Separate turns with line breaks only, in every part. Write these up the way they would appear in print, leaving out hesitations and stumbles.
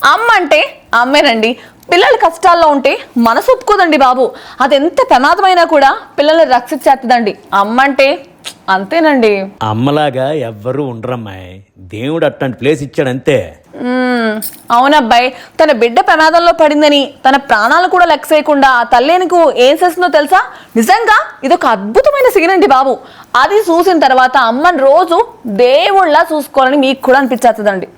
అమ్మ అంటే అమ్మేనండి. పిల్లలు కష్టాల్లో ఉంటే మనసు ఒప్పుకోదండి బాబు. అదెంత ప్రమాదమైనా కూడా పిల్లల్ని రక్షించేస్తుందండి అమ్మ అంటే. అంతేనండి.
అమ్మలాగా ఎవ్వరూ ఉండరమ్మాయి. దేవుడు అట్లాంటి ప్లేస్ ఇచ్చాడంతే.
అవునబ్బాయి, తన బిడ్డ ప్రమాదంలో పడిందని తన ప్రాణాలు కూడా లెక్క చేయకుండా ఆ తల్లినికు ఏం చేస్తుందో తెలుసా? నిజంగా ఇదొక అద్భుతమైన సీన్ అండి బాబు. అది చూసిన తర్వాత అమ్మని రోజు దేవుళ్ళ చూసుకోవాలని మీకు కూడా అనిపించేస్తుందండి.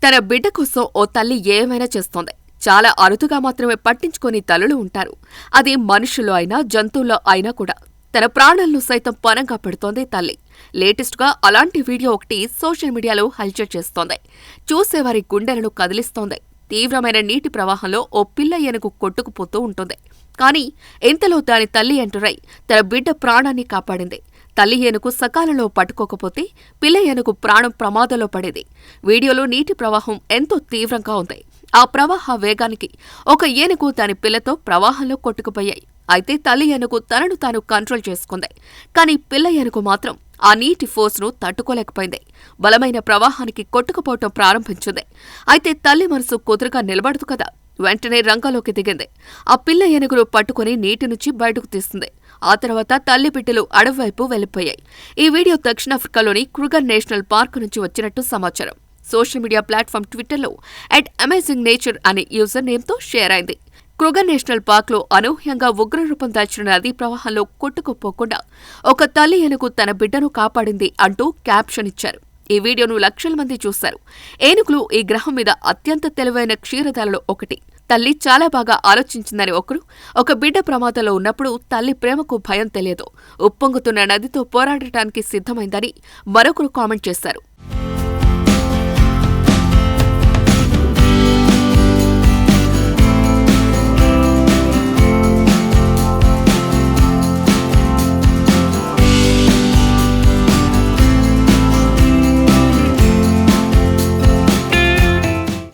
తన బిడ్డ కోసం ఓ తల్లి ఏమైనా చేస్తోంది. చాలా అరుదుగా మాత్రమే పట్టించుకొని తల్లులు ఉంటారు. అది మనుషుల్లో అయినా జంతువుల్లో అయినా కూడా తన ప్రాణాలను సైతం పనంగా పెడుతోంది తల్లి. లేటెస్ట్గా అలాంటి వీడియో ఒకటి సోషల్ మీడియాలో హల్చల్ చేస్తోంది. చూసేవారి గుండెలను కదిలిస్తోంది. తీవ్రమైన నీటి ప్రవాహంలో ఓ పిల్ల ఏనుగు కొట్టుకుపోతూ ఉంటుంది. కానీ ఇంతలో దాని తల్లి ఎంటరై తన బిడ్డ ప్రాణాన్ని కాపాడింది. తల్లి ఏనుగు సకాలంలో పట్టుకోకపోతే పిల్ల ఏనుగు ప్రాణం ప్రమాదంలో పడేది. వీడియోలో నీటి ప్రవాహం ఎంతో తీవ్రంగా ఉంది. ఆ ప్రవాహ వేగానికి ఒక ఏనుగు దాని పిల్లతో ప్రవాహంలో కొట్టుకుపోయాయి. అయితే తల్లి ఏనుగు తనను తాను కంట్రోల్ చేసుకుంది. కానీ పిల్ల ఏనుగు మాత్రం ఆ నీటి ఫోర్స్ను తట్టుకోలేకపోయింది. బలమైన ప్రవాహానికి కొట్టుకుపోవటం ప్రారంభించింది. అయితే తల్లి మనసు కుదురుగా నిలబడదు కదా. వెంటనే రంగంలోకి దిగింది. ఆ పిల్ల ఏనుగును పట్టుకుని నీటి నుంచి బయటకు తీస్తుంది. ఆ తర్వాత తల్లి బిడ్డలు అడవివైపు వెళ్లిపోయాయి. ఈ వీడియో దక్షిణాఫ్రికాలోని క్రూగర్ నేషనల్ పార్క్ నుంచి వచ్చినట్టు సమాచారం. సోషల్ మీడియా ప్లాట్ఫామ్ ట్విట్టర్లో @amazingnature అనే యూజర్ నేమ్తో షేర్ అయింది. క్రూగర్ నేషనల్ పార్క్లో అనూహ్యంగా ఉగ్రరూపం దాల్చిన నదీ ప్రవాహంలో కొట్టుకుపోకుండా ఒక తల్లి ఏనుగు తన బిడ్డను కాపాడింది అంటూ క్యాప్షన్ ఇచ్చారు. ఈ వీడియోను లక్షల మంది చూశారు. ఏనుగులు ఈ గ్రహం మీద అత్యంత తెలివైన క్షీరదాలలో ఒకటి. తల్లి చాలా బాగా ఆలోచించిందని ఒకరు, ఒక బిడ్డ ప్రమాదంలో ఉన్నప్పుడు తల్లి ప్రేమకు భయం తెలియదు, ఉప్పొంగుతున్న నదితో పోరాడటానికి సిద్ధమైందని మరొకరు కామెంట్ చేశారు.